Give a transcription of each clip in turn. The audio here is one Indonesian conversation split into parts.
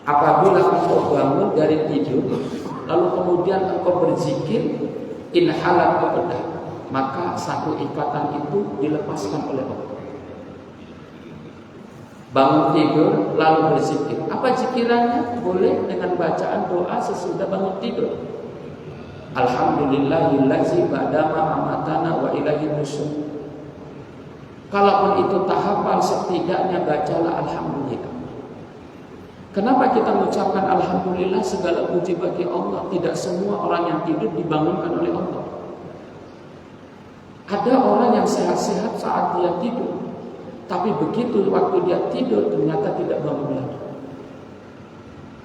Apabila engkau bangun dari tidur, lalu kemudian engkau berzikir, inhalat uqdah, maka satu ikatan itu dilepaskan oleh Allah. Bangun tidur lalu berzikir. Apa zikirannya? Boleh dengan bacaan doa sesudah bangun tidur. Alhamdulillahillazi ba'dama amatana wa ilaihi nusyur. Kalaupun itu tahapal, setidaknya bacalah alhamdulillah. Kenapa kita mengucapkan alhamdulillah? Segala puji bagi Allah. Tidak semua orang yang tidur dibangunkan oleh Allah. Ada orang yang sehat-sehat saat dia tidur, tapi begitu waktu dia tidur ternyata tidak bangun lagi.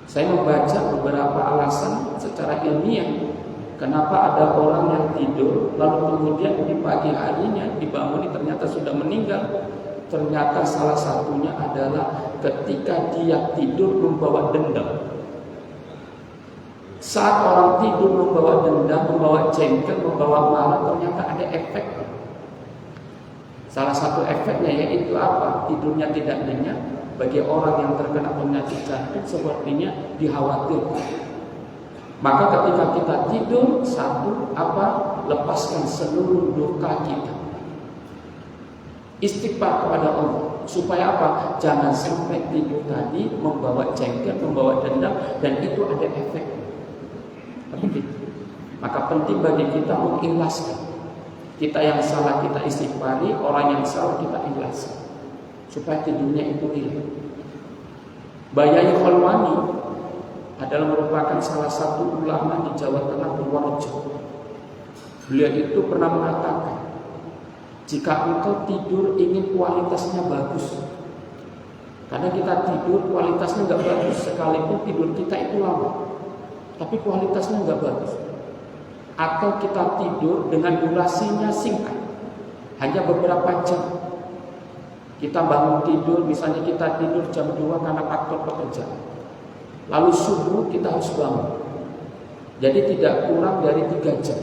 Saya membaca beberapa alasan secara ilmiah kenapa ada orang yang tidur lalu kemudian di pagi harinya dibangun ternyata sudah meninggal. Ternyata salah satunya adalah ketika dia tidur membawa dendam. Saat orang tidur membawa dendam, membawa jengkel, membawa marah, ternyata ada efek. Salah satu efeknya yaitu apa? Tidurnya tidak nyenyak. Bagi orang yang terkena penyakit jantung sepertinya dikhawatirkan. Maka ketika kita tidur, satu apa? Lepaskan seluruh duka kita. Istighfar kepada Allah. Supaya apa? Jangan sampai tidur tadi membawa jengkel, membawa dendam, dan itu ada efek. Maka penting bagi kita mengikhlaskan. Kita yang salah kita istighfari, orang yang salah kita ikhlaskan. Supaya tidurnya itu hilang. Bayai Khalwani adalah merupakan salah satu ulama di Jawa Tengah Purworejo. Beliau itu pernah mengatakan, jika engkau tidur ingin kualitasnya bagus, karena kita tidur kualitasnya nggak bagus, sekalipun tidur kita itu lama, tapi kualitasnya nggak bagus. Atau kita tidur dengan durasinya singkat, hanya beberapa jam. Kita bangun tidur, misalnya kita tidur jam 2 karena faktor pekerjaan. Lalu subuh kita harus bangun. Jadi tidak kurang dari 3 jam.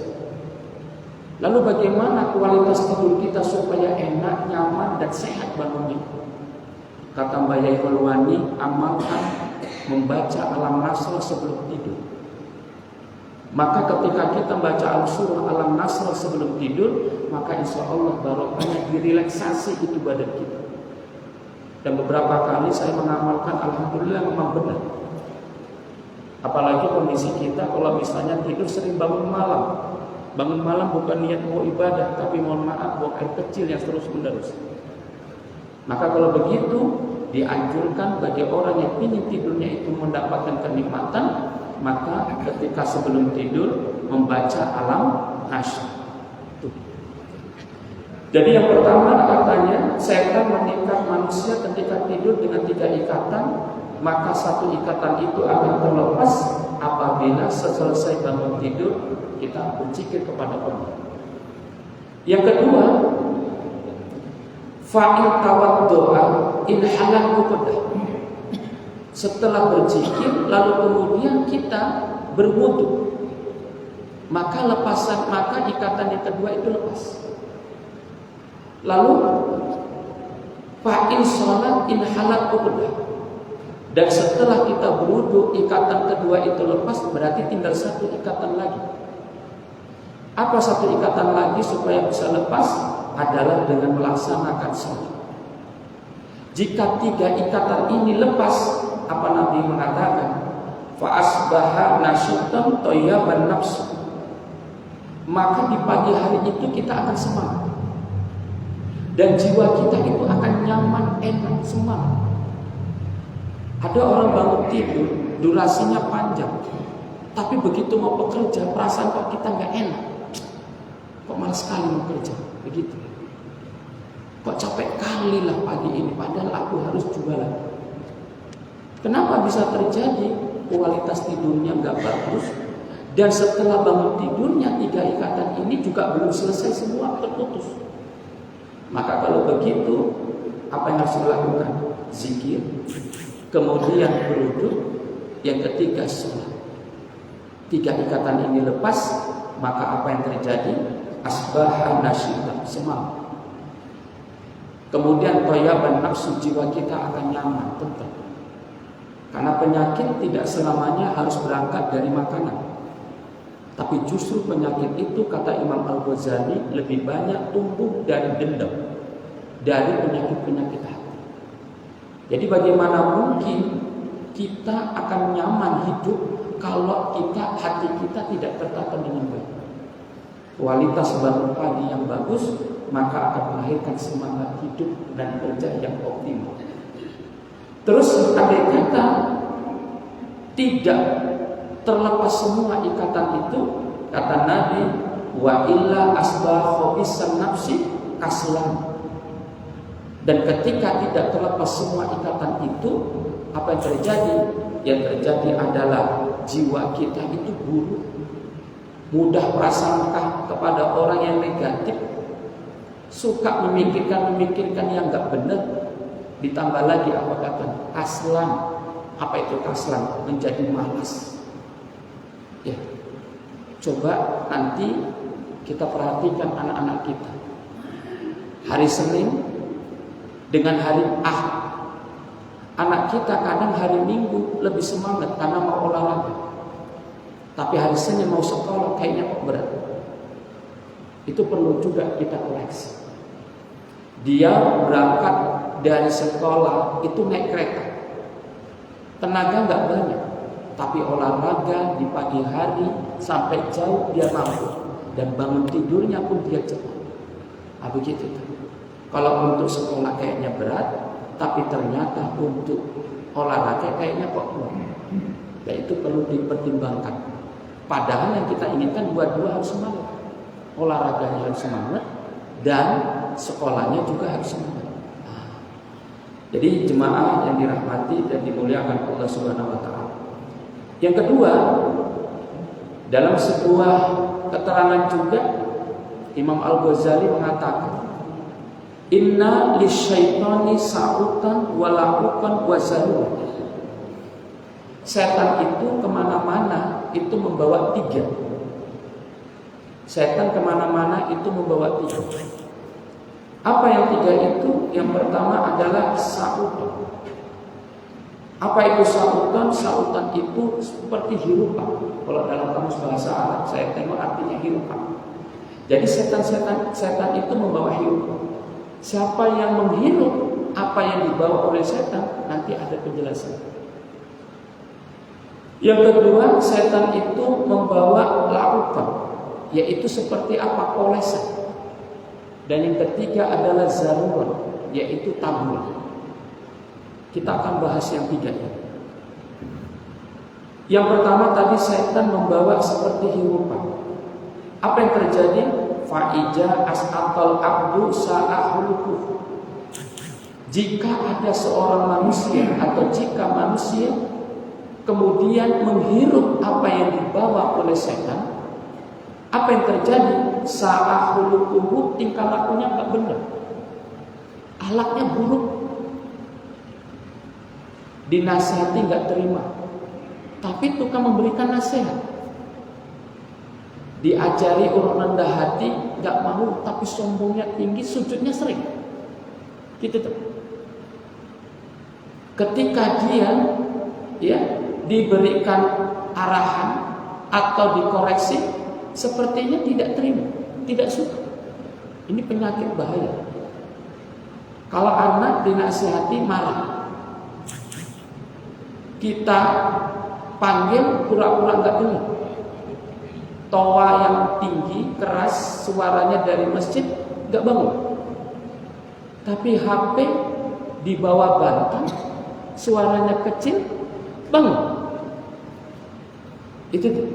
Lalu bagaimana kualitas tidur kita supaya enak, nyaman, dan sehat bangunnya? Kata Mbak Yai Khalwani, amalkan membaca alam nasr sebelum tidur. Maka ketika kita baca surah alam nasr sebelum tidur, maka insya Allah barokahnya direlaksasi itu badan kita. Dan beberapa kali saya mengamalkan, alhamdulillah memang benar. Apalagi kondisi kita kalau misalnya tidur sering bangun malam. Bangun malam bukan niat mau ibadah, tapi mohon maaf buang air kecil yang terus menerus. Maka kalau begitu dianjurkan bagi orang yang ingin tidurnya itu mendapatkan kenikmatan, maka ketika sebelum tidur membaca alam nasr. Jadi yang pertama katanya setan mengikat manusia ketika tidur dengan 3 ikatan, maka satu ikatan itu akan terlepas apabila selesai bangun tidur kita berzikir kepada Allah. Yang kedua, fa'il tawaddu'a in halal uqdah. Setelah berzikir lalu kemudian kita berwudu, maka ikatan yang kedua itu lepas. Lalu fa'il salat in halal uqdah. Dan setelah kita berwudu, ikatan kedua itu lepas, berarti tinggal satu ikatan lagi. Apa satu ikatan lagi supaya bisa lepas? Adalah dengan melaksanakan sholat. Jika 3 ikatan ini lepas, apa Nabi mengatakan? Fa'asbaha nasyitan thayyaban nafs. Maka di pagi hari itu kita akan semangat. Dan jiwa kita itu akan nyaman, enak, semangat. Ada orang bangun tidur, durasinya panjang, tapi begitu mau bekerja, perasaan kok kita nggak enak, kok malas sekali mau kerja, begitu. Kok capek kali lah pagi ini, padahal aku harus jualan. Kenapa bisa terjadi? Kualitas tidurnya nggak bagus, dan setelah bangun tidurnya 3 ikatan ini juga belum selesai semua, terputus. Maka kalau begitu, apa yang harus dilakukan? Zikir. Kemudian berwudu, yang ketiga sholat. 3 ikatan ini lepas, maka apa yang terjadi? Asbaha nasyitan, semangat. Kemudian toyaban nafsu, jiwa kita akan nyaman, tentu. Karena penyakit tidak selamanya harus berangkat dari makanan. Tapi justru penyakit itu, kata Imam Al-Ghazali, lebih banyak tumbuh dari dendam, dari penyakit-penyakit hati. Jadi bagaimana mungkin kita akan nyaman hidup kalau hati kita tidak tertata dengan baik. Kualitas bangun pagi yang bagus, maka akan melahirkan semangat hidup dan kerja yang optimal. Terus andai kata tidak terlepas semua ikatan itu, kata Nabi, wa illa asbahu isan nafsi kaslan. Dan ketika tidak terlepas semua ikatan itu, apa yang terjadi? Yang terjadi adalah jiwa kita itu buruk, mudah prasangka kepada orang yang negatif, suka memikirkan yang nggak benar. Ditambah lagi apa kata? Kaslan. Apa itu kaslan? Menjadi malas. Ya, coba nanti kita perhatikan anak-anak kita. Hari Senin dengan hari Ahad, anak kita kadang hari Minggu lebih semangat karena mau olahraga. Tapi hari Senin mau sekolah kayaknya kok berat. Itu perlu juga kita koreksi. Dia berangkat dari sekolah itu naik kereta, tenaga nggak banyak, tapi olahraga di pagi hari sampai jauh dia mampu, dan bangun tidurnya pun dia cepat. Begitu. Kalau untuk sekolah kayaknya berat, tapi ternyata untuk olahraga kayaknya kok kuat. Dan itu perlu dipertimbangkan. Padahal yang kita inginkan dua-dua harus semangat. Olahraganya harus semangat dan sekolahnya juga harus semangat. Jadi jemaah yang dirahmati dan dimuliakan Allah Subhanahu wa taala. Yang kedua, dalam sebuah keterangan juga Imam Al-Ghazali mengatakan, inna lisyaitani sa'utan wala'ukan wazarun. Setan itu kemana-mana itu membawa tiga. Setan kemana-mana itu membawa tiga. Apa yang tiga itu? Yang pertama adalah sa'utan. Apa itu sa'utan? Sa'utan itu seperti hirupan. Kalau dalam kamus bahasa Arab saya tengok artinya hirupan. Jadi setan itu membawa hirupan. Siapa yang menghirup apa yang dibawa oleh setan, nanti ada penjelasan. Yang kedua, setan itu membawa lautan, yaitu seperti apa? Olesan. Dan yang ketiga adalah zaruran, yaitu taburan. Kita akan bahas yang tiga ini. Yang pertama tadi setan membawa seperti hirupan. Apa yang terjadi? Fa'ija as'atal abdu sa'ahulukuh. Jika ada seorang manusia atau jika manusia kemudian menghirup apa yang dibawa oleh setan, apa yang terjadi? Sa'ahulukuh, tingkah lakunya nggak benar, akhlaknya buruk, dinasihati nggak terima, tapi tukang memberikan nasihat. Diajari orang rendah hati nggak mau, tapi sombongnya tinggi, sujudnya sering. Gitu tuh. Ketika dia diberikan arahan atau dikoreksi, sepertinya tidak terima, tidak suka. Ini penyakit bahaya. Kalau anak dinasihati marah, kita panggil pura-pura nggak dengar. Toa yang tinggi, keras, suaranya dari masjid, nggak bangun. Tapi HP di bawah bantal, suaranya kecil, bangun. Itu tuh.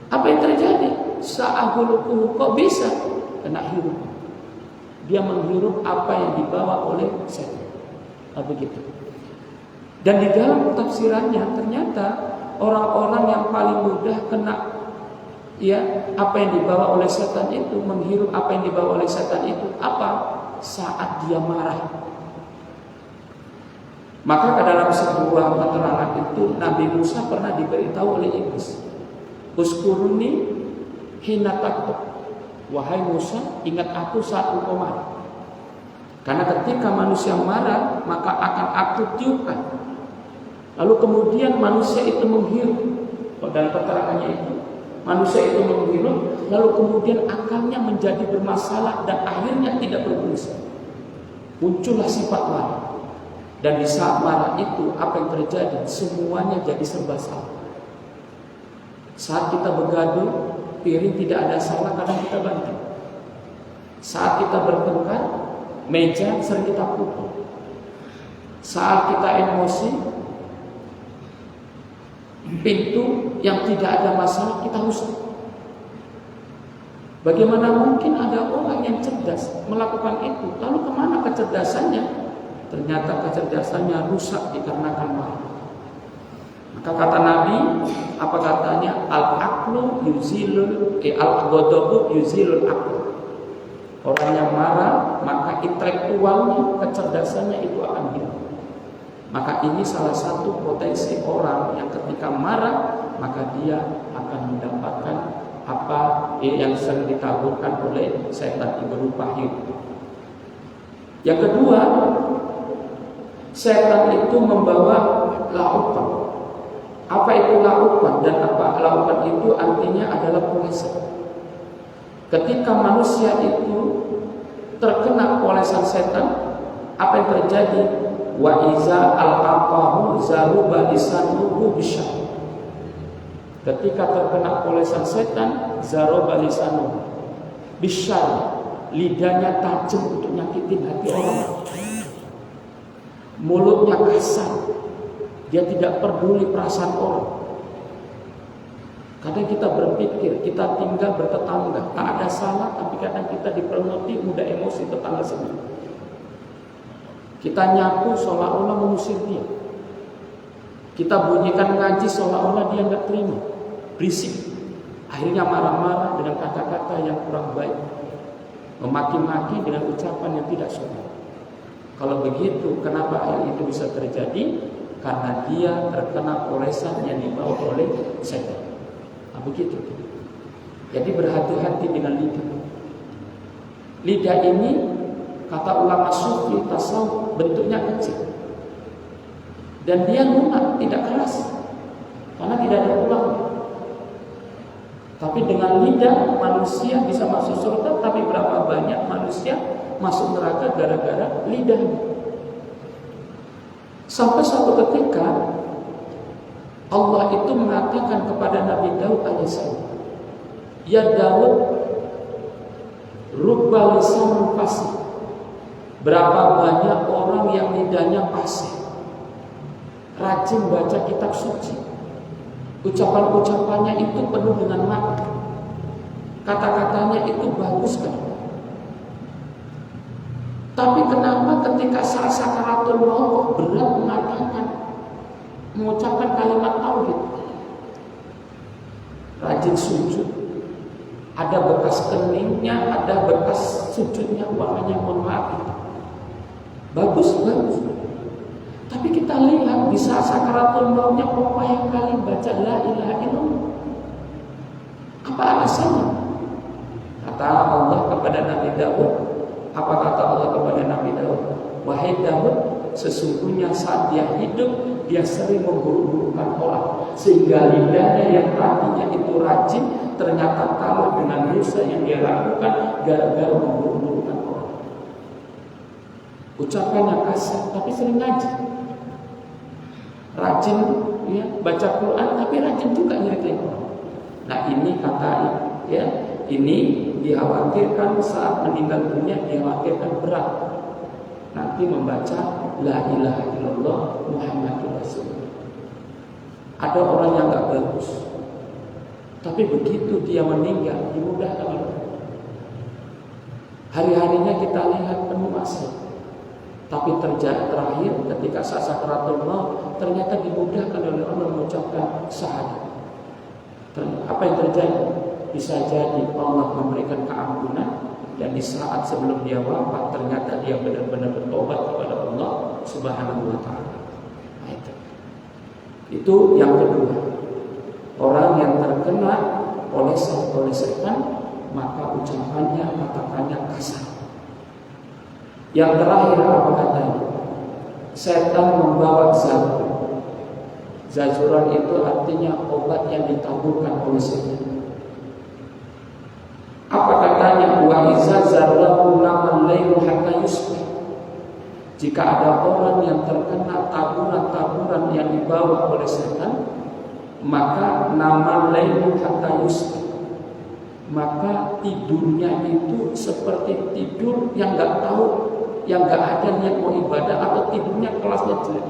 Apa yang terjadi? Sa'ahulukuhu, kok bisa kena hirup? Dia menghirup apa yang dibawa oleh setan. Begitu. Dan di dalam tafsirannya ternyata orang-orang yang paling mudah kena apa yang dibawa oleh setan itu, menghirup apa yang dibawa oleh setan itu apa? Saat dia marah. Maka ke dalam sebuah keterangan itu Nabi Musa pernah diberitahu oleh iblis, uskuruni hina takut. Wahai Musa, ingat aku saat engkau marah. Karena ketika manusia marah, maka akan aku tiupkan. Lalu kemudian manusia itu menghirup. Dan keterangannya itu, manusia itu menghirup, lalu kemudian akalnya menjadi bermasalah dan akhirnya tidak berfungsi. Muncullah sifat marah. Dan di saat marah itu, apa yang terjadi? Semuanya jadi serba salah. Saat kita bergaduh, piring tidak ada salah karena kita banting. Saat kita bertengkar, meja sering kita pukul. Saat kita emosi, pintu yang tidak ada masalah kita rusak. Bagaimana mungkin ada orang yang cerdas melakukan itu? Lalu kemana kecerdasannya? Ternyata kecerdasannya rusak dikarenakan marah. Maka kata Nabi, apa katanya? Al-aqlu yuzilul al-ghadabu yuzilul aql. Orang yang marah, maka intelektualnya, kecerdasannya itu akan hilang. Maka ini salah satu potensi orang yang ketika marah, maka dia akan mendapatkan apa yang sering ditaburkan oleh setan berupa hidup. Yang kedua, setan itu membawa laupan. Apa itu laupan dan apa laupan itu artinya adalah polesan. Ketika manusia itu terkena polesan setan, apa yang terjadi? Wa iza al-aqahu zaruba lisanuhu bisyar. Ketika terkena polesan setan, zaruba lisanuhu bisyar, lidahnya tajam untuk nyakitin hati orang. Mulutnya kasar, dia tidak peduli perasaan orang. Kadang kita berpikir, kita tinggal bertetangga, tak ada salah, tapi kadang kita dipenuhi mudah emosi tetangga sendiri. Kita nyapu seolah-olah mengusir dia. Kita bunyikan ngaji seolah-olah dia nggak terima, berisik. Akhirnya marah-marah dengan kata-kata yang kurang baik, memaki-maki dengan ucapan yang tidak sopan. Kalau begitu, kenapa hal itu bisa terjadi? Karena dia terkena polesan yang dibawa oleh setan. Nah, begitu. Jadi berhati-hati dengan lidah. Lidah ini kata ulama sufi tasawuf bentuknya kecil. Dan dia lunak, tidak keras. Karena tidak ada tulangnya. Tapi dengan lidah manusia bisa masuk surga, tapi berapa banyak manusia masuk neraka gara-gara lidahnya. Sampai suatu ketika Allah itu mengatakan kepada Nabi Daud alaihissalam, ya Daud, rubba lisanun fasih. Berapa banyak orang yang lidahnya fasih, rajin baca kitab suci, ucapan-ucapannya itu penuh dengan makna, kata-katanya itu bagus kan. Tapi kenapa ketika saat sakaratul maut berat mengucapkan kalimat tauhid? Rajin sujud, ada bekas keningnya, ada bekas sujudnya, warnanya mohon maaf. Bagus. Tapi kita lihat di saat sakaratul mautnya payah kali baca la ilaha illallah. Apa alasannya? Kata Allah kepada Nabi Daud. Apa kata Allah kepada Nabi Daud? Wahai Daud, sesungguhnya saat dia hidup, dia sering memburuk-burukkan orang, sehingga lidahnya yang tadinya itu rajin ternyata kalah dengan dosa yang dia lakukan gara-gara memburuk-burukkan orang. Ucapannya kasar, tapi sering ngaji. Rajin ya, baca Quran, tapi rajin juga nyeritain orang. Nah ini kata ya, ini dikhawatirkan saat meninggal dunia, dikhawatirkan berat nanti membaca la ilaha illallah Muhammadur Rasulullah. Ada orang yang gak bagus, tapi begitu dia meninggal dimudahkan Allah. Hari-harinya kita lihat penuh masalah, tapi terakhir ketika saat sakaratul maut ternyata dimudahkan oleh Allah mengucapkan syahadat. Apa yang terjadi? Bisa jadi Allah memberikan keampunan, dan di saat sebelum dia wafat ternyata dia benar-benar bertobat kepada Allah Subhanahu wa taala. Nah, itu yang kedua. Orang yang terkena oleh setan, maka ucapannya, katakannya kasar. Yang terakhir apa katanya? Setan membawa zazur. Zazuran itu artinya obat yang ditaburkan oleh setan. Apa katanya? Wa iza zarrahu namal lailu hatta yusbih. Jika ada orang yang terkena taburan-taburan yang dibawa oleh setan, maka namal lailu hatta yusbih. Maka tidurnya itu seperti tidur yang nggak tahu, yang nggak ada niat mau ibadah, atau tidurnya kelasnya jelek.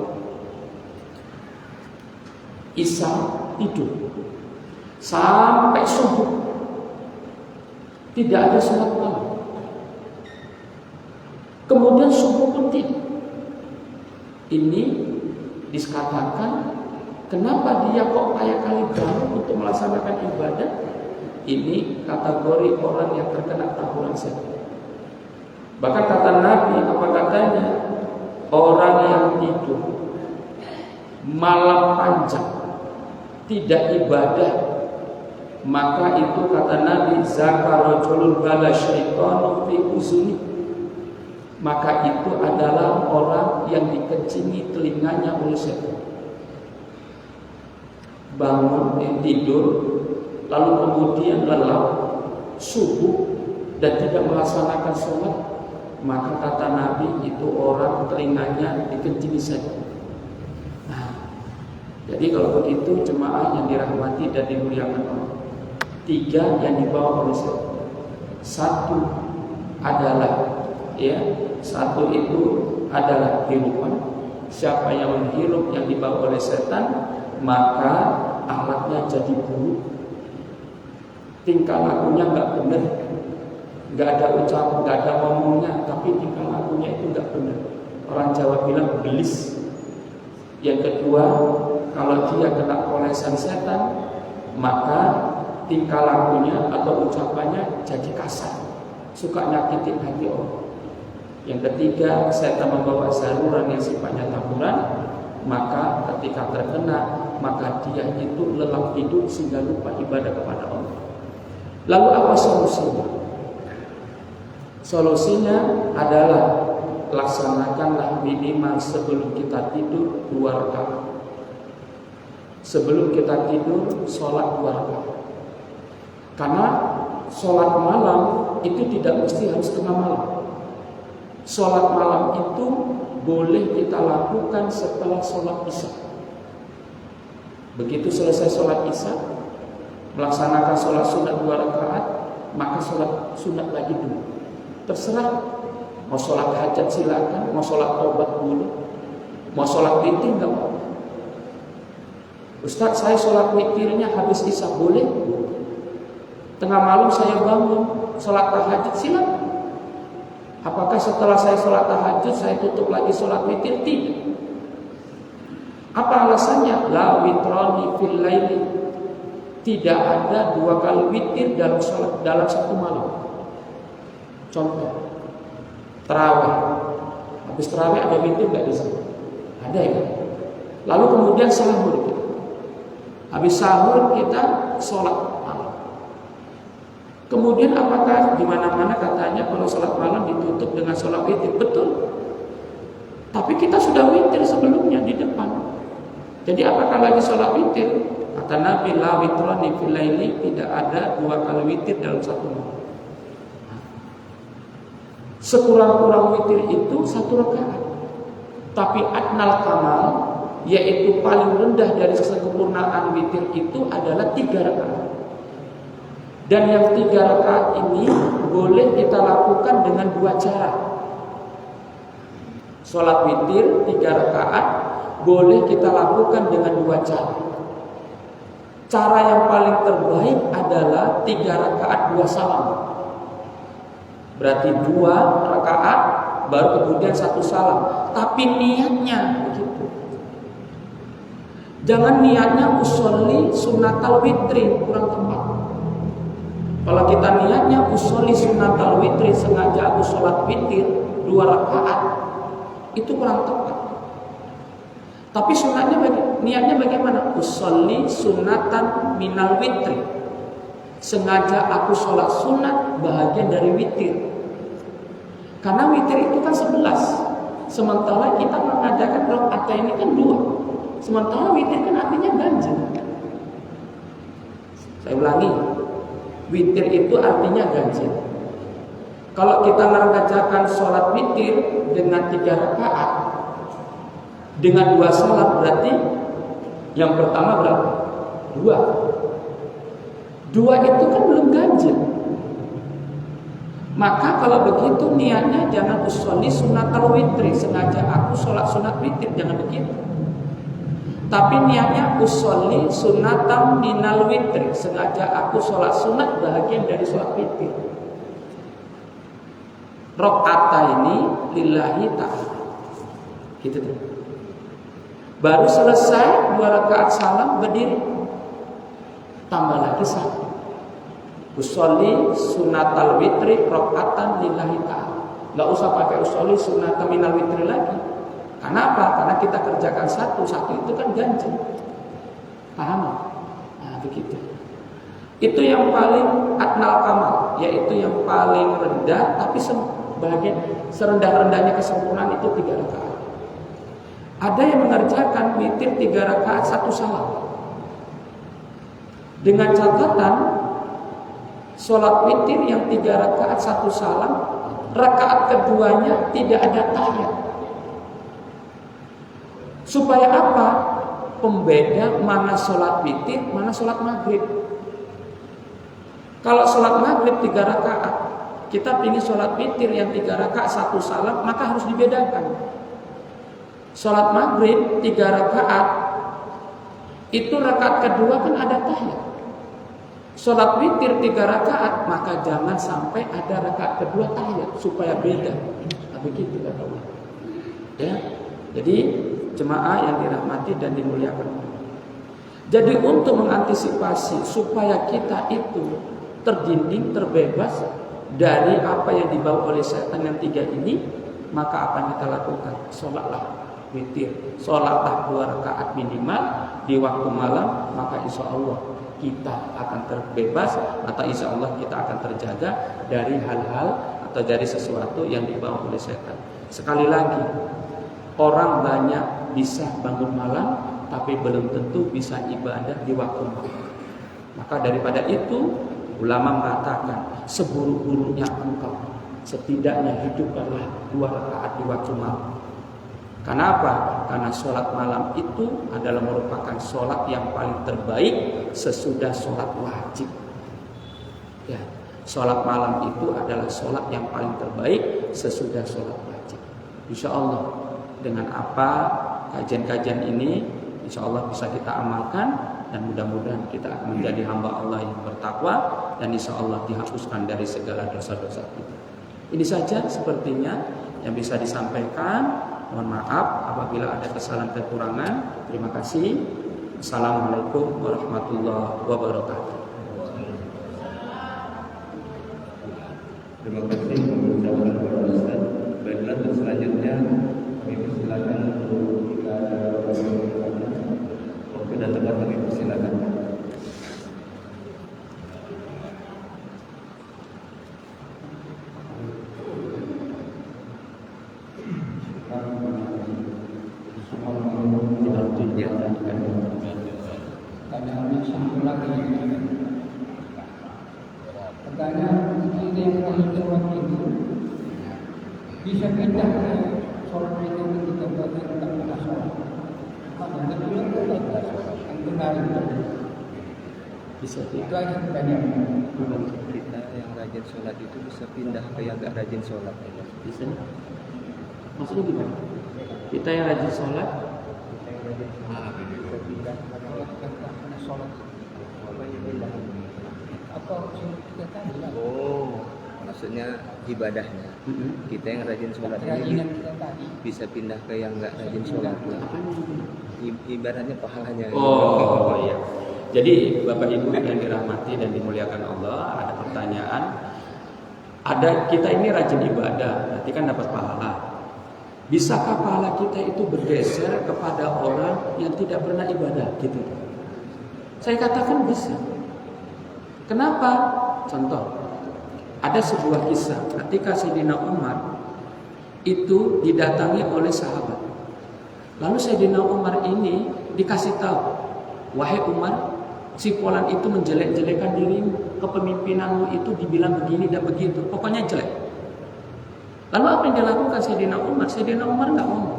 Isya tidur sampai subuh, tidak ada sholat malam. Kemudian subuh pun tidak. Ini dikatakan kenapa dia kok kayak kali bangun untuk melaksanakan ibadah? Ini kategori orang yang terkena taburan setan. Bahkan kata Nabi, apa katanya? Orang yang tidur malam panjang, tidak ibadah, maka itu kata Nabi, zakarajulul bala syaitanu fi uzuni. Maka itu adalah orang yang dikencingi telinganya oleh setan. Bangun, tidur, lalu kemudian lelap, subuh, dan tidak melaksanakan sholat, maka kata Nabi itu orang telinganya dikencingi setan. Nah, jadi kalau begitu jemaah yang dirahmati dan dimuliakan Allah, 3 yang dibawa oleh setan. 1 adalah satu itu adalah hirupan. Siapa yang menghirup yang dibawa oleh setan, maka akhlaknya jadi buruk, tingkah lakunya nggak benar, nggak ada ucapan, nggak ada ngomongnya, tapi tingkah lakunya itu nggak benar. Orang Jawa bilang gelis. Yang kedua, kalau dia kena kolesan setan, maka tingkah lakunya atau ucapannya jadi kasar, suka nyakitin hati orang. Yang ketiga, setan membawa zaruran yang sifatnya taburan, maka ketika terkena, maka dia itu lelap tidur sehingga lupa ibadah kepada Allah. Lalu apa solusinya? Solusinya adalah laksanakanlah minimal sebelum kita tidur 2 rakaat. Sebelum kita tidur, sholat 2 rakaat. Karena sholat malam itu tidak mesti harus tengah malam. Sholat malam itu boleh kita lakukan setelah sholat isya. Begitu selesai sholat isya, melaksanakan sholat sunat 2 rakaat, maka sholat sunat lagi dulu. Terserah, mau sholat hajat silakan, mau sholat taubat dulu, mau sholat witir nggak mau. Ustaz, saya sholat witirnya habis isya, boleh? Tengah malam saya bangun, sholat tahajud, silakan. Apakah setelah saya sholat tahajud saya tutup lagi sholat witir? Tidak. Apa alasannya? La witrani fil laili. Tidak ada 2 kali witir dalam sholat dalam satu malam. Contoh, tarawih. Habis tarawih ada witir nggak di sana? Ada ya. Lalu kemudian sahur kita. Habis sahur kita sholat. Kemudian apakah di mana-mana katanya kalau sholat malam ditutup dengan sholat witir? Betul. Tapi kita sudah witir sebelumnya di depan. Jadi apakah lagi sholat witir? Kata Nabi, la witrani fil laili, tidak ada 2 kali witir dalam satu malam. Sekurang-kurang witir itu 1 rakaat. Tapi adnal kamal, yaitu paling rendah dari kesempurnaan witir itu adalah 3 rakaat. Dan yang 3 rakaat ini boleh kita lakukan dengan 2 cara. Sholat witir 3 rakaat boleh kita lakukan dengan 2 cara. Cara yang paling terbaik adalah 3 rakaat 2 salam. Berarti 2 rakaat baru kemudian 1 salam. Tapi niatnya begitu. Jangan niatnya usolli sunnatal witri, kurang tepat. Kalau kita niatnya usolli sunnatal witri, sengaja aku sholat witir 2 rakaat, itu kurang tepat. Tapi sunatnya niatnya bagaimana? Usolli sunnatan minal witri, sengaja aku sholat sunat bahagian dari witir. Karena witir itu kan 11. Sementara kita mengajarkan rakaat ini kan 2. Sementara witir kan artinya ganjil. Saya ulangi, witir itu artinya ganjil. Kalau kita mengerjakan sholat witir dengan 3 rakaat, dengan 2 salat berarti yang pertama berapa? 2. 2 itu kan belum ganjil. Maka kalau begitu niatnya jangan usolli sunatal witri, sengaja aku sholat sunat witir, jangan begitu. Tapi niatnya usolli sunatam minal witri, sengaja aku sholat sunat bahagian dari sholat witir. Rokata ini lillahi ta'ala. Gitu tuh. Baru selesai 2 rakaat salam berdiri, tambah lagi 1. Usolli sunatal witri rokatan lillahi ta'ala. Gak usah pakai usolli sunatal minal witri lagi. Karena apa? Karena kita kerjakan 1 itu kan ganjil. Paham? Nah begitu. Itu yang paling adnal kamal, yaitu yang paling rendah, tapi bagian serendah-rendahnya kesempurnaan itu 3 rakaat. Ada yang mengerjakan witir 3 rakaat 1 salam. Dengan catatan sholat witir yang 3 rakaat 1 salam, rakaat keduanya tidak ada tahiyat. Supaya apa? Pembeda mana sholat witir, mana sholat maghrib. Kalau sholat maghrib 3 rakaat, kita ingin sholat witir yang 3 rakaat 1 salam, maka harus dibedakan. Sholat maghrib 3 rakaat, itu rakaat kedua kan ada tahiyat. Sholat witir 3 rakaat, maka jangan sampai ada rakaat kedua tahiyat, supaya beda. Nah, begitu kata Allah. Ya, jadi jemaah yang dirahmati dan dimuliakan. Jadi untuk mengantisipasi supaya kita itu terdinding, terbebas dari apa yang dibawa oleh setan yang 3 ini, maka apa yang kita lakukan? Sholatlah witir, sholatlah 2 rakaat minimal di waktu malam, maka insya Allah kita akan terbebas, atau insya Allah kita akan terjaga dari hal-hal atau dari sesuatu yang dibawa oleh setan. Sekali lagi, orang banyak bisa bangun malam, tapi belum tentu bisa ibadah di waktu malam. Maka daripada itu, ulama mengatakan seburuk-buruknya engkau, setidaknya hidupkanlah 2 rakaat di waktu malam. Kenapa? Karena sholat malam itu adalah merupakan sholat yang paling terbaik sesudah sholat wajib. Ya, sholat malam itu adalah sholat yang paling terbaik sesudah sholat wajib. Insya Allah dengan apa kajian-kajian ini, insya Allah bisa kita amalkan, dan mudah-mudahan kita akan menjadi hamba Allah yang bertakwa, dan insya Allah dihapuskan dari segala dosa-dosa kita. Ini saja sepertinya yang bisa disampaikan. Mohon maaf apabila ada kesalahan kekurangan. Terima kasih. Assalamualaikum warahmatullahi wabarakatuh. Terima kasih mengucapkan kepada Ustaz. Baiklah, selanjutnya kami persilakan untuk jika ada waktu dan tempat kami persilakan. Pertanyaan kita yang terakhir waktu itu bisa pindah ke sholat itu kita belajar tentang pernah sholat. Maka betul yang benar Bisa itu aja pertanyaan. Kita yang rajin sholat itu bisa pindah ke yang gak rajin sholat. Bisa. Maksudnya gimana? Kita yang rajin sholat, Bisa pindah ke yang gak pernah sholat. Apa yang kita tadi lah. Oh, maksudnya ibadahnya. Kita yang rajin sholat Kerajinan ini kita tadi. bisa pindah ke yang gak rajin sholat. Ibaratnya pahalanya. oh iya. Jadi Bapak Ibu yang dirahmati dan dimuliakan Allah, ada pertanyaan. Ada kita ini rajin ibadah, nanti kan dapat pahala. Bisakah pahala kita itu bergeser kepada orang yang tidak pernah ibadah gitu? Saya katakan bisa. Kenapa? Contoh, ada sebuah kisah ketika Sayyidina Umar itu didatangi oleh sahabat. Lalu Sayyidina Umar ini dikasih tahu, wahai Umar, si Fulan itu menjelek-jelekan dirimu, kepemimpinanmu itu dibilang begini dan begitu, pokoknya jelek. Lalu apa yang dilakukan Sayyidina Umar? Sayyidina Umar nggak ngomong.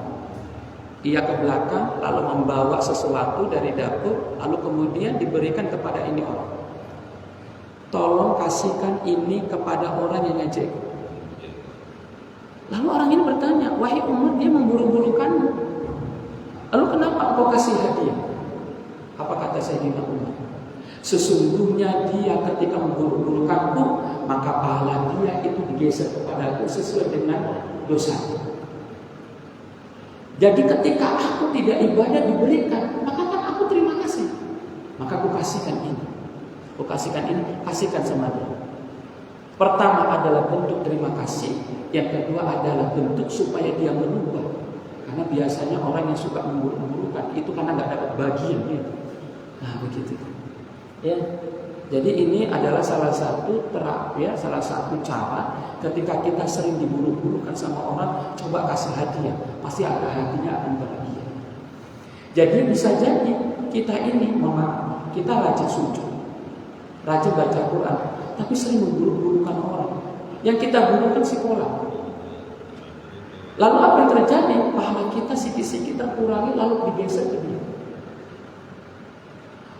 Ia ke belakang, lalu membawa sesuatu dari dapur, lalu kemudian diberikan kepada ini orang. Tolong kasihkan ini kepada orang yang ngejek. Lalu orang ini bertanya, wahai Umar, dia memburu-burukanmu. Lalu kenapa engkau kasih hadiah? Apa kata Sayyidina Umar? Sesungguhnya dia ketika memburu-burukanku, maka pahala dia itu digeser kepadaku sesuai dengan dosa. Jadi ketika aku tidak ibadah diberikan, maka kan aku terima kasih. Maka aku kasihkan ini. Aku kasihkan ini, kasihkan sama dia. Pertama adalah bentuk terima kasih, yang kedua adalah bentuk supaya dia berubah. Karena biasanya orang yang suka memburu-burukan itu karena nggak dapat bagian gitu. Nah begitu. Ya. Jadi ini adalah salah satu terapi, ya, salah satu cara ketika kita sering diburu-burukan sama orang, coba kasih hadiah, pasti ada hatinya akan bahagia. Jadi bisa jadi kita ini, kita rajin sujud, rajin baca Quran, tapi sering memburu-burukan orang. Yang kita burukan sekolah. Lalu apa yang terjadi? Pahala kita sikit-sikit terkurangi, lalu digeser ke dia.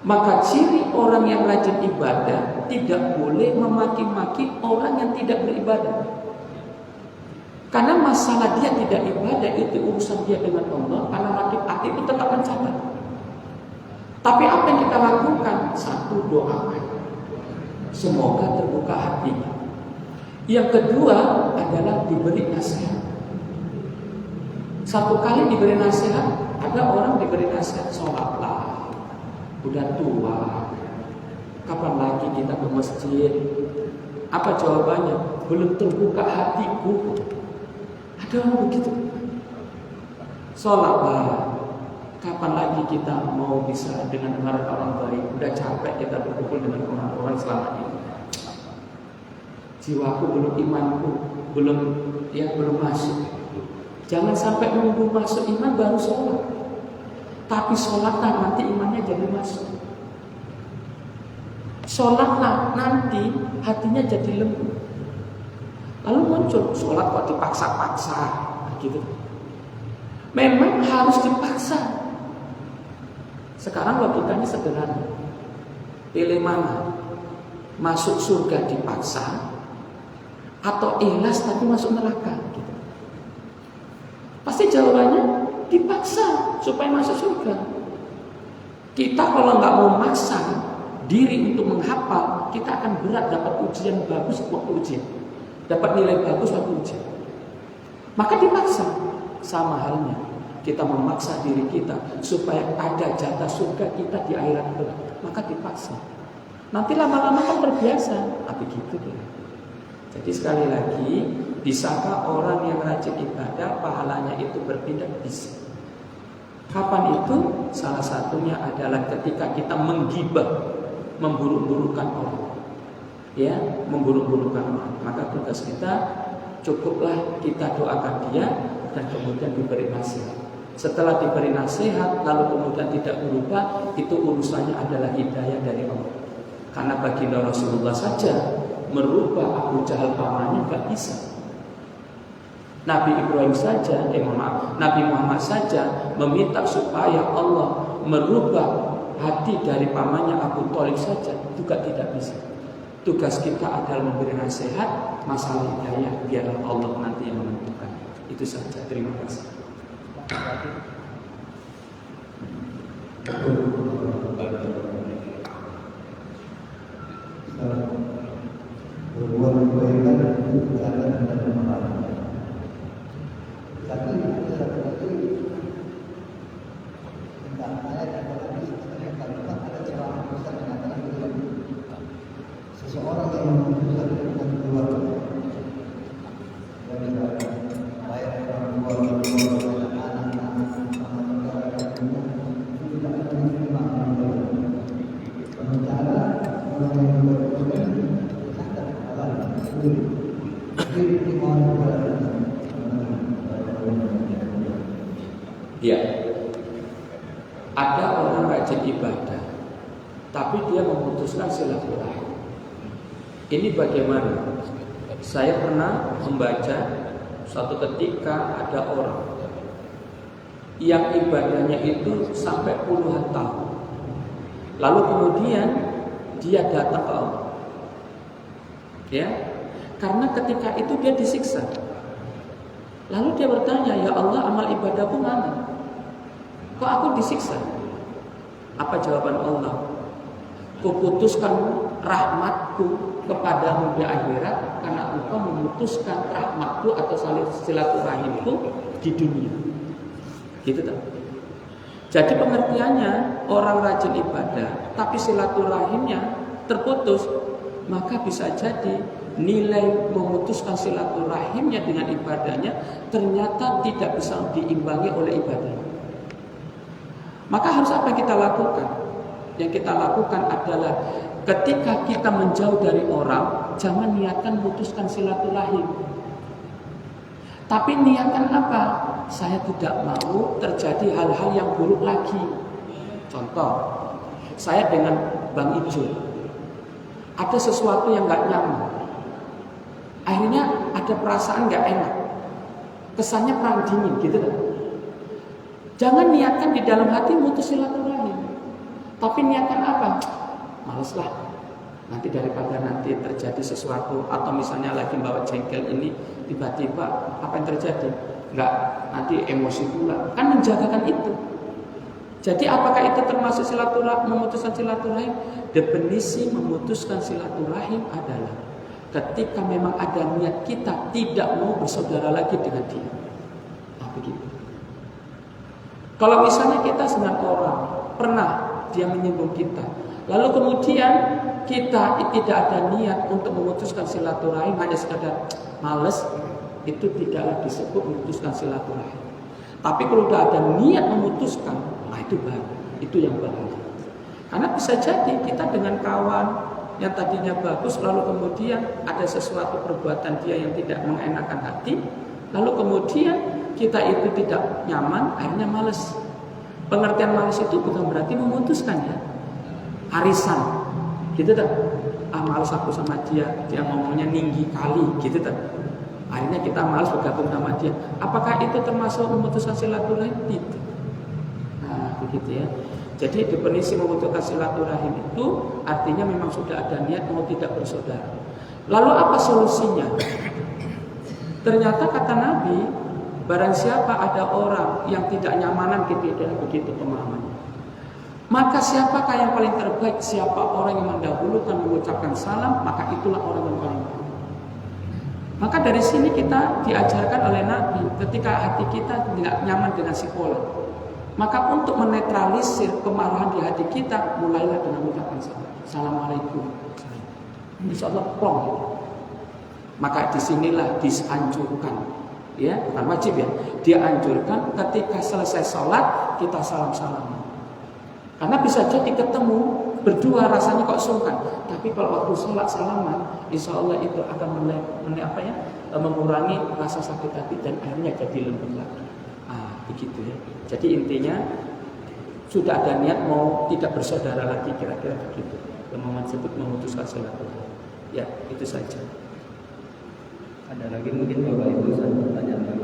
Maka ciri orang yang rajin ibadah tidak boleh memaki-maki orang yang tidak beribadah. Karena masalah dia tidak ibadah itu urusan dia dengan Allah. Karena hati itu tetap mencatat. Tapi apa yang kita lakukan? Satu, doakan. Semoga terbuka hatinya. Yang kedua adalah diberi nasihat. Satu kali diberi nasihat, ada orang diberi nasihat, sholatlah. Udah tua, kapan lagi kita ke masjid? Apa jawabannya? Belum terbuka hatiku. Ada orang begitu. Sholatlah, kapan lagi kita mau bisa dengan mengharap orang baik? Udah capek kita berkumpul dengan orang-orang selama ini. Jiwaku belum, imanku belum masuk. Jangan sampai nunggu masuk iman baru sholat. Tapi sholatlah nanti imannya jadi masuk. Sholatlah nanti hatinya jadi lembut. Lalu muncul sholat kok dipaksa-paksa, gitu. Memang harus dipaksa. Sekarang logikanya sederhana. Pilih mana? Masuk surga dipaksa atau ikhlas tapi masuk neraka? Gitu. Pasti jawabannya dipaksa supaya masuk surga. Kita kalau nggak mau maksa diri untuk menghafal, kita akan berat dapat ujian bagus waktu ujian, dapat nilai bagus waktu ujian. Maka dipaksa. Sama halnya kita memaksa diri kita supaya ada jatah surga kita di akhirat kelak. Maka dipaksa. Nanti lama-lama kan terbiasa. Tapi gitu deh. Jadi sekali lagi, bisakah orang yang rajin ibadah pahalanya itu berpindah? Bisa. Kapan itu? Salah satunya adalah ketika kita menggibah, memburu-burukan orang. Ya, memburu-burukan orang. Maka tugas kita cukuplah kita doakan dia dan kemudian diberi nasihat. Setelah diberi nasihat lalu kemudian tidak berubah, itu urusannya adalah hidayah dari Allah. Karena baginda Rasulullah saja merubah Abu Jahal pamannya gak bisa. Nabi Ibrahim saja, Nabi Muhammad saja meminta supaya Allah merubah hati dari pamannya Abu Thalib saja, juga tidak bisa. Tugas kita adalah memberi nasihat, masalah hidayah biarlah Allah nanti yang menentukan. Itu saja. Terima kasih. Berbuat kebaikan itu kesadaran dan pemahaman. Tapi satu lagi tentang ayat atau hadis yang kalimat ada ceramah besar mengatakan begini: seseorang yang memutuskan dengan keluarga dan baik orang tua, anak-anak, saudara itu tidak akan diterima amal. Sementara orang yang memutuskan diri di mana Ada orang rajin ibadah, tapi dia memutuskan silaturahim. Ini bagaimana? Saya pernah membaca suatu ketika ada orang yang ibadahnya itu sampai puluhan tahun. Lalu kemudian dia datang ke Allah. Ya, karena ketika itu dia disiksa. Lalu dia bertanya, ya Allah, amal ibadahku mana? Kok aku disiksa? Apa jawaban Allah? Kuputuskan rahmatku kepadamu di akhirat karena engkau memutuskan rahmatku atau silaturahimku di dunia. Gitu tak? Jadi pengertiannya, orang rajin ibadah tapi silaturahimnya terputus, maka bisa jadi nilai memutuskan silaturahimnya dengan ibadahnya ternyata tidak bisa diimbangi oleh ibadahnya. Maka harus apa yang kita lakukan? Yang kita lakukan adalah ketika kita menjauh dari orang, jangan niatkan memutuskan silaturahim. Tapi niatkan apa? Saya tidak mau terjadi hal-hal yang buruk lagi. Contoh, saya dengan Bang Ijo, ada sesuatu yang gak nyaman. Akhirnya ada perasaan gak enak. Kesannya perang dingin gitu kan. Jangan niatkan di dalam hati mutus silaturahim. Tapi niatkan apa? Males lah. Nanti daripada nanti terjadi sesuatu, atau misalnya lagi bawa jengkel ini, tiba-tiba apa yang terjadi? Enggak, nanti emosi pula. Kan menjagakan itu. Jadi apakah itu termasuk silaturahim, memutuskan silaturahim? Definisi memutuskan silaturahim adalah ketika memang ada niat kita tidak mau bersaudara lagi dengan dia. Nah, begitu. Kalau misalnya kita dengan orang pernah dia menyinggung kita, lalu kemudian kita tidak ada niat untuk memutuskan silaturahim, hanya sekadar males, itu tidaklah disebut memutuskan silaturahim. Tapi kalau sudah ada niat memutuskan, nah itu baru, itu yang bahaya. Karena bisa jadi kita dengan kawan yang tadinya bagus, lalu kemudian ada sesuatu perbuatan dia yang tidak mengenakan hati, lalu kemudian kita itu tidak nyaman, akhirnya males. Pengertian males itu bukan berarti memutuskan ya, arisan, gitu tak? Males aku sama dia ngomongnya tinggi kali, gitu tak? Akhirnya kita males bergabung sama dia. Apakah itu termasuk memutuskan silaturahim? Tidak. Nah, begitu ya. Jadi definisi memutuskan silaturahim itu artinya memang sudah ada niat mau tidak bersaudara. Lalu apa solusinya? Ternyata kata Nabi, barang siapa ada orang yang tidak nyamanan tidak begitu pemahamannya, maka siapakah yang paling terbaik? Siapa orang yang mendahulukan mengucapkan salam, maka itulah orang yang paling baik. Maka dari sini kita diajarkan oleh Nabi, ketika hati kita tidak nyaman dengan si pola, maka untuk menetralisir kemarahan di hati kita, mulailah dengan mengucapkan salam. Assalamualaikum. Insya Allah plong. Maka disinilah disanjurkan, ya bukan wajib ya, dianjurkan ketika selesai sholat kita salam-salam. Karena bisa jadi ketemu berdua rasanya kok sungkan, tapi kalau waktu sholat salaman, insya Allah itu akan mengurangi rasa sakit hati dan akhirnya jadi lembut lagi. Begitu ya. Jadi intinya sudah ada niat mau tidak bersaudara lagi, kira-kira begitu. Yang disebut memutuskan silaturahim. Ya, itu saja. Ada lagi mungkin Bapak Ibu satu pertanyaan lagi.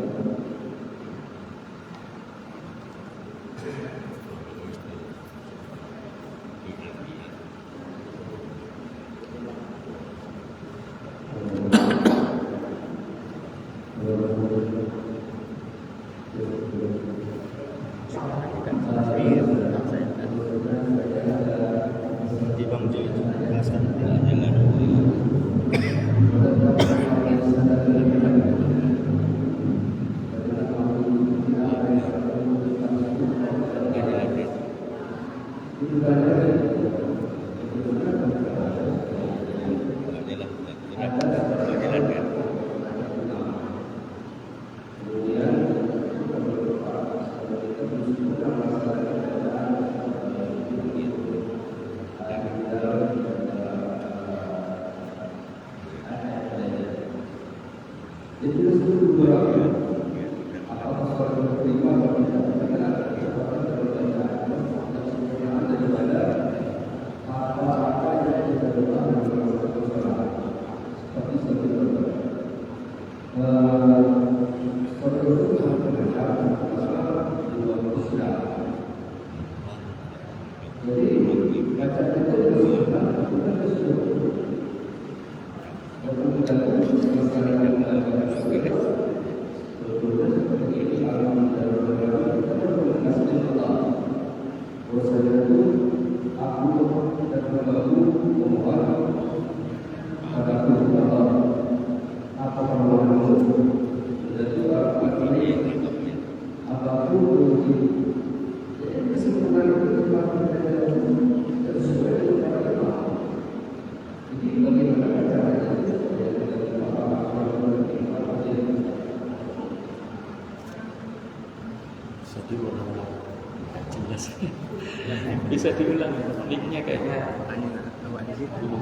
Bisa diulang linknya kayaknya. Tanya awak di situ ini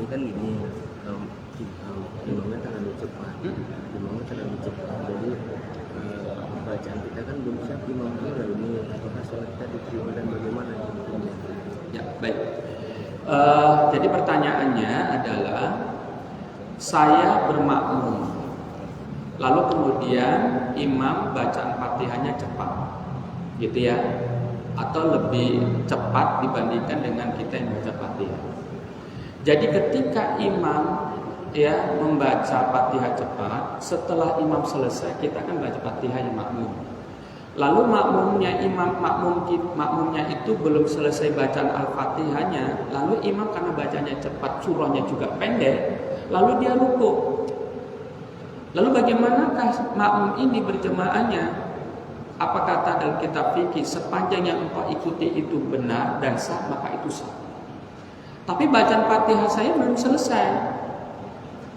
kan gini, imamnya terlalu cepat, jadi bacaan kita kan belum siap imamnya ini, apakah sholat kita diterima dan bagaimana? Ya, baik. Jadi pertanyaannya adalah saya bermakmum, lalu kemudian imam bacaan Fatihahnya cepat, gitu ya, atau lebih cepat dibandingkan dengan kita yang baca Fatihah. Jadi ketika imam ya membaca Fatihah cepat, setelah imam selesai kita kan baca Fatihah yang makmum. Lalu makmumnya itu belum selesai bacaan Al-Fatihahnya, lalu imam karena bacanya cepat, surahnya juga pendek, lalu dia ruku. Lalu bagaimanakah makmum ini berjemaahnya? Apa kata dalam kitab fikih, sepanjang yang engkau ikuti itu benar dan sah, maka itu sah. Tapi bacaan Fatihah saya belum selesai.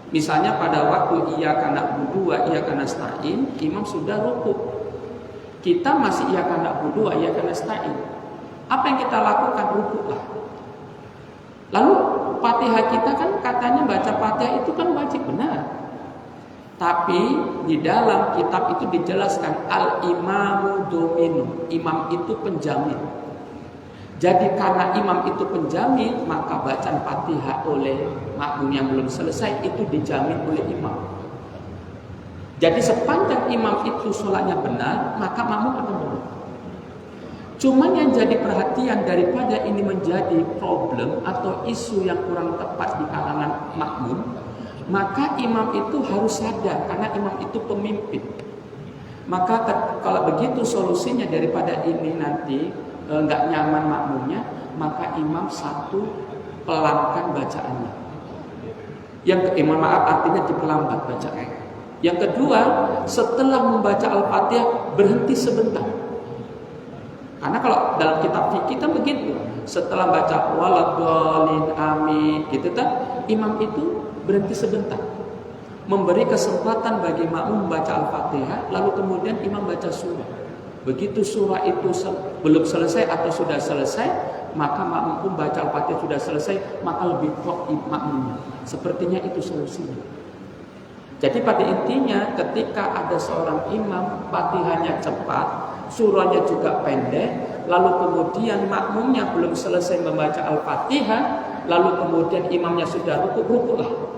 Misalnya pada waktu iyyaka na'budu wa iyyaka nasta'in, imam sudah ruku. Kita masih iyyaka na'budu wa iyyaka nasta'in. Apa yang kita lakukan? Rukuklah. Lalu Fatihah kita kan katanya baca Fatihah itu kan wajib, benar. Tapi di dalam kitab itu dijelaskan al-imamu dominu, imam itu penjamin. Jadi karena imam itu penjamin, maka bacaan Fatihah oleh makmum yang belum selesai itu dijamin oleh imam. Jadi sepanjang imam itu sholatnya benar, maka makmum akan benar. Cuman yang jadi perhatian daripada ini menjadi problem atau isu yang kurang tepat di kalangan makmum, maka imam itu harus sadar karena imam itu pemimpin. Maka kalau begitu solusinya daripada ini nanti nggak nyaman makmumnya, maka imam satu pelankan bacaannya. Imam artinya diperlambat bacaannya. Yang kedua, setelah membaca Al-Fatihah berhenti sebentar. Karena kalau dalam kitab fikih kan begitu, setelah baca waladhdallin amin gitu kan, imam itu berhenti sebentar, memberi kesempatan bagi makmum membaca Al-Fatihah, lalu kemudian imam baca surah. Begitu surah itu belum selesai atau sudah selesai, maka makmum pun baca Al-Fatihah sudah selesai, maka lebih kuat makmumnya. Sepertinya itu solusinya. Jadi pada intinya ketika ada seorang imam Fatihahnya cepat, surahnya juga pendek, lalu kemudian makmumnya belum selesai membaca Al-Fatihah, lalu kemudian imamnya sudah rukuklah.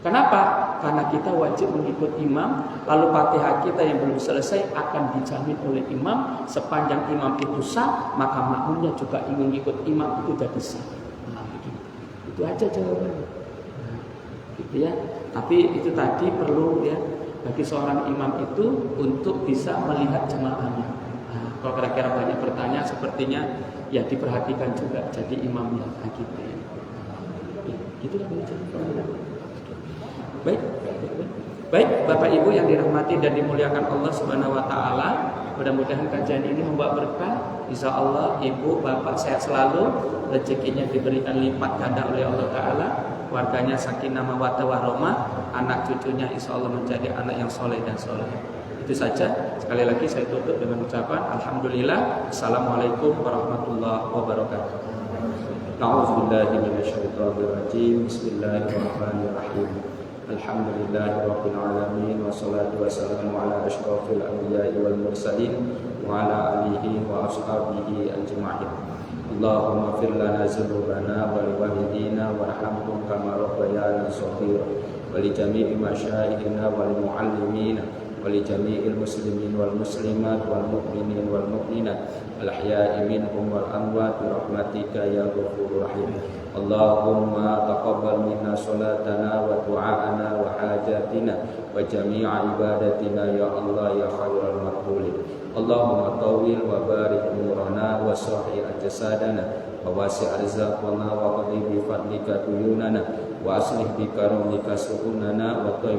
Kenapa? Karena kita wajib mengikut imam, lalu Fatihah kita yang belum selesai akan dijamin oleh imam. Sepanjang imam itu sah, maka makmumnya juga ingin ikut imam, itu jadi sah. Nah, itu aja jawabannya. Gitu ya. Tapi itu tadi perlu ya bagi seorang imam itu untuk bisa melihat jemaahnya. Nah, kalau kira-kira banyak pertanyaan, sepertinya ya diperhatikan juga jadi imamnya. Nah, gitu ya. Gitu lah. Baik, Bapak Ibu yang dirahmati dan dimuliakan Allah Subhanahu wa taala, mudah-mudahan kajian ini membawa berkah. Insyaallah Ibu, Bapak sehat selalu, rezekinya diberikan lipat ganda oleh Allah taala, keluarganya sakinah mawaddah warahmah, anak cucunya insyaallah menjadi anak yang soleh dan soleh. Itu saja. Sekali lagi saya tutup dengan ucapan alhamdulillah. Assalamualaikum warahmatullahi wabarakatuh. A'udzubillahi minasyaitonir rajim. Bismillahirrahmanirrahim. Alhamdulillahirabbil alamin wassalatu wassalamu ala asyrofil anbiya'i wal mursalin wa ala alihi wa ashabihi ajma'in. Allahumma fir lana dzunubana wa liwalidina warhamhum kama rabbayana shaghira wa li jami'i masyayikhina wal muallimina ولجميع المسلمين والمسلمات والمؤمنين والمؤمنات الأحياء منهم والأموات برحمتك يا غفور رحيم. اللهم تقبل منا صلاتنا ودعاءنا وحاجاتنا وجميع عبادتنا يا الله يا خير المقبولين. اللهم طول وبارك نورنا وصحح أجسادنا وواسع رزقنا وقضي بفضلك ديوننا وأصلح بكرمك سؤوننا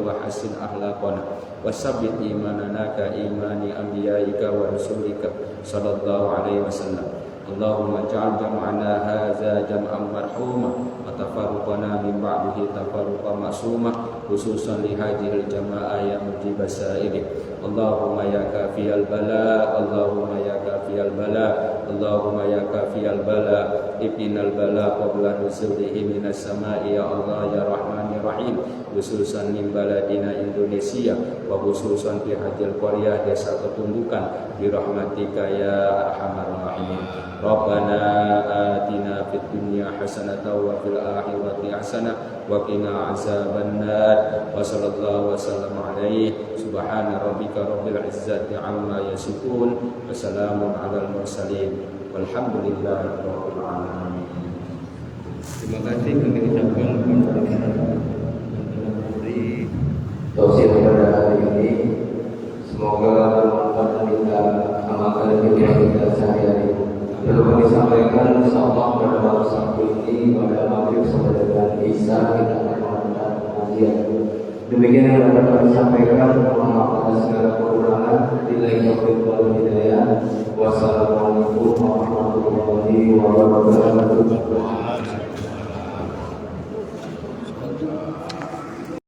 وحسن أخلاقنا وثبت إيماننا كإيمان أنبيائك ورسولك صلى الله عليه وسلم. اللهم اجعل جمعنا هذا جمعا مرحوما وتفرقنا من بعده تفرقا معصوما خصوصا لهذه الجماعة يا مجيب السائل. اللهم يا كافي البلاء اللهم يا كافي البلاء اللهم يا كافي البلاء ابن البلاء قبل نزوله من السماء يا الله يا رحمن الرحيم khususan min baladina Indonesia wa khususan fi hajil Korea desa ketundukan bi rahmatika ya arhamar rahimin. Rabbana atina fid dunya hasanatan wa fil akhirati hasanah wa qina azabannar wa sallallahu wa sallam alaihi subhana rabbika rabbil izzati amma yasifun wa salamun alal mursalin walhamdulillahi rabbil alamin. Terima kasih kami ucapkan kepada tausiah pada hari ini. Semoga bermanfaat kita amalkan kehidupan kita sehari-hari. Belum disampaikan insyaallah pada waktu Sabtu ini pada maghrib sampai dengan Isya kita akan melakukan pengajian. Demikian yang dapat kami sampaikan. Mohon maaf atas segala kekurangan. Billahi taufiq wal hidayah. Wassalamualaikum warahmatullahi wabarakatuh.